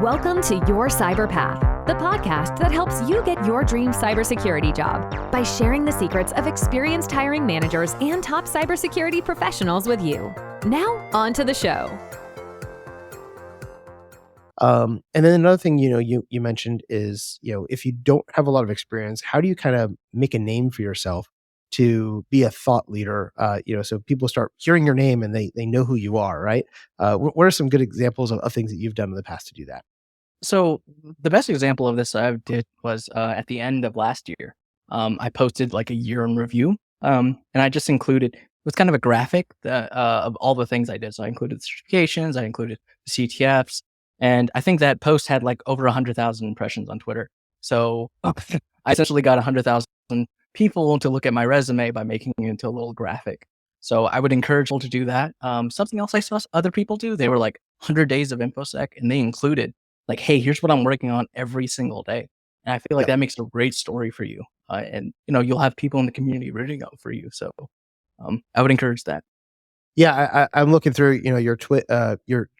Welcome to Your Cyber Path, the podcast that helps you get your dream cybersecurity job by sharing the secrets of experienced hiring managers and top cybersecurity professionals with you. Now, on to the show. And then another thing, you mentioned is, if you don't have a lot of experience, how do you kind of make a name for yourself to be a thought leader? So people start hearing your name and they know who you are, right? What are some good examples of things that you've done in the past to do that? So the best example of this I did was at the end of last year. I posted like a year in review, and I just included, it was kind of a graphic of all the things I did. So I included the certifications, I included the CTFs, and I think that post had like over 100,000 impressions on Twitter. So I essentially got 100,000 people to look at my resume by making it into a little graphic. So I would encourage people to do that. Something else I saw other people do, they were like 100 days of InfoSec, and they included like, hey, here's what I'm working on every single day. And I feel like that makes a great story for you. And, you'll have people in the community rooting out for you. So I would encourage that. Yeah, I'm looking through, your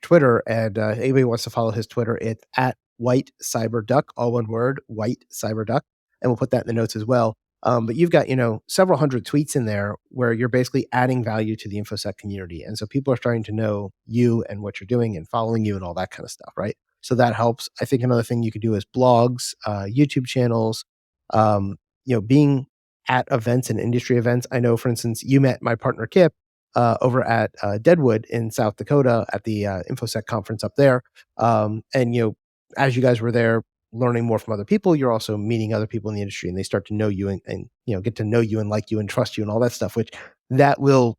Twitter, and anybody wants to follow his Twitter, it's at White Cyberduck, all one word, White Cyberduck, and we'll put that in the notes as well. But you've got, several hundred tweets in there where you're basically adding value to the InfoSec community. And so people are starting to know you and what you're doing and following you and all that kind of stuff, right? So that helps. I think another thing you could do is blogs, YouTube channels, being at events and industry events. I know, for instance, you met my partner Kip over at Deadwood in South Dakota at the InfoSec conference up there. And, as you guys were there learning more from other people, you're also meeting other people in the industry, and they start to know you and get to know you and like you and trust you and all that stuff, which that will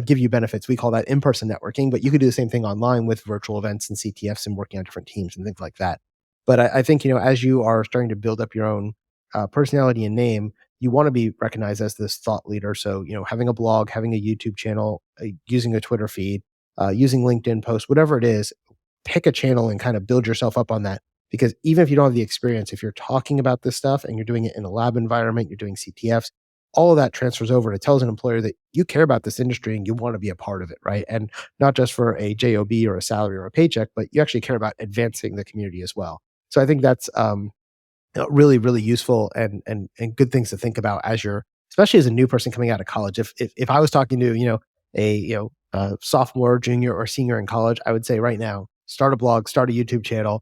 give you benefits. We call that in-person networking, but you could do the same thing online with virtual events and CTFs and working on different teams and things like that. But I think, as you are starting to build up your own personality and name, you want to be recognized as this thought leader. So, having a blog, having a YouTube channel, using a Twitter feed, using LinkedIn posts, whatever it is, pick a channel and kind of build yourself up on that. Because even if you don't have the experience, if you're talking about this stuff and you're doing it in a lab environment, you're doing CTFs, all of that transfers over. It tells an employer that you care about this industry and you want to be a part of it, right? And not just for a job or a salary or a paycheck, but you actually care about advancing the community as well. So I think that's really, really useful and good things to think about as you're, especially as a new person coming out of college. If I was talking to a sophomore, junior, or senior in college, I would say right now, start a blog, start a YouTube channel,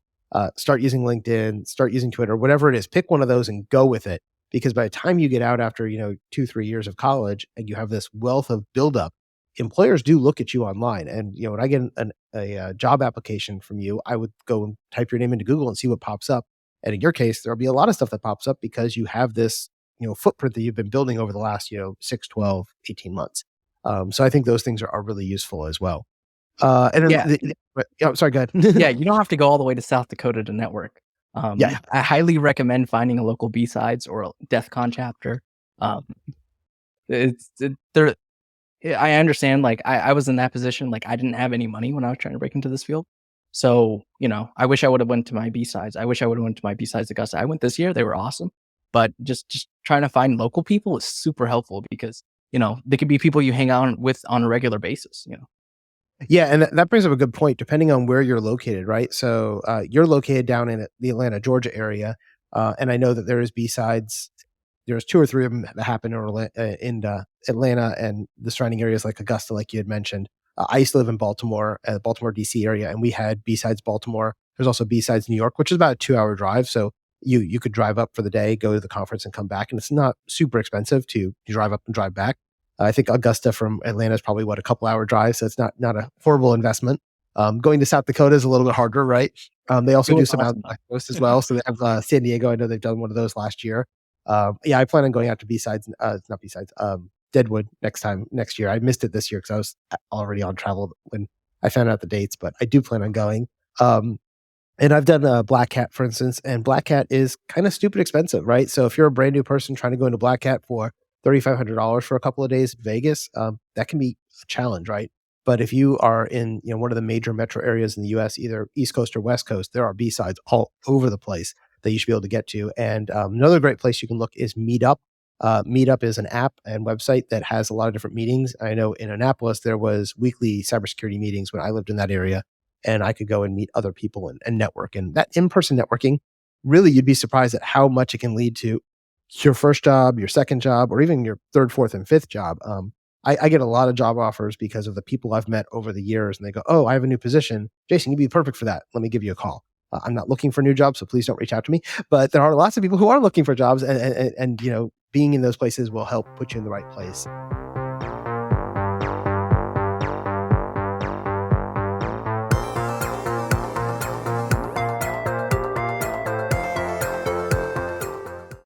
start using LinkedIn, start using Twitter, whatever it is. Pick one of those and go with it. Because by the time you get out after 2-3 years of college and you have this wealth of buildup, employers do look at you online. And when I get a job application from you, I would go and type your name into Google and see what pops up. And in your case, there'll be a lot of stuff that pops up because you have this footprint that you've been building over the last 6, 12, 18 months. So I think those things are really useful as well. And then sorry, go ahead. Yeah, you don't have to go all the way to South Dakota to network. I highly recommend finding a local B-Sides or a DEF CON chapter. I understand, like, I was in that position, like, I didn't have any money when I was trying to break into this field. So, I wish I would have went to my B-Sides. I wish I would have went to my B-Sides Augusta. I went this year. They were awesome. But just trying to find local people is super helpful because, they could be people you hang out with on a regular basis, Yeah, and that brings up a good point, depending on where you're located, right? So you're located down in the Atlanta, Georgia area, and I know that there is B-Sides. There's 2 or 3 of them that happen in Atlanta and the surrounding areas like Augusta, like you had mentioned. I used to live in Baltimore, Baltimore, D.C. area, and we had B-Sides Baltimore. There's also B-Sides New York, which is about a 2-hour drive. So you could drive up for the day, go to the conference, and come back. And it's not super expensive to drive up and drive back. I think Augusta from Atlanta is probably a couple hour drive, so it's not a horrible investment. Going to South Dakota is a little bit harder, right? They also do some out on the coast as well. So they have San Diego. I know they've done one of those last year. I plan on going out to B-Sides, not B-Sides, Deadwood next year. I missed it this year because I was already on travel when I found out the dates, but I do plan on going. And I've done Black Hat, for instance, and Black Hat is kind of stupid expensive, right? So if you're a brand new person trying to go into Black Hat for $3,500 for a couple of days in Vegas, that can be a challenge, right? But if you are in one of the major metro areas in the US, either East Coast or West Coast, there are B-Sides all over the place that you should be able to get to. And another great place you can look is Meetup. Meetup is an app and website that has a lot of different meetings. I know in Annapolis, there was weekly cybersecurity meetings when I lived in that area. and I could go and meet other people and network. And that in-person networking, really, you'd be surprised at how much it can lead to your first job, your second job, or even your third, fourth, and fifth job. I get a lot of job offers because of the people I've met over the years, and they go, "Oh, I have a new position. Jason, you'd be perfect for that. Let me give you a call." I'm not looking for a new job, so please don't reach out to me. But there are lots of people who are looking for jobs, and being in those places will help put you in the right place.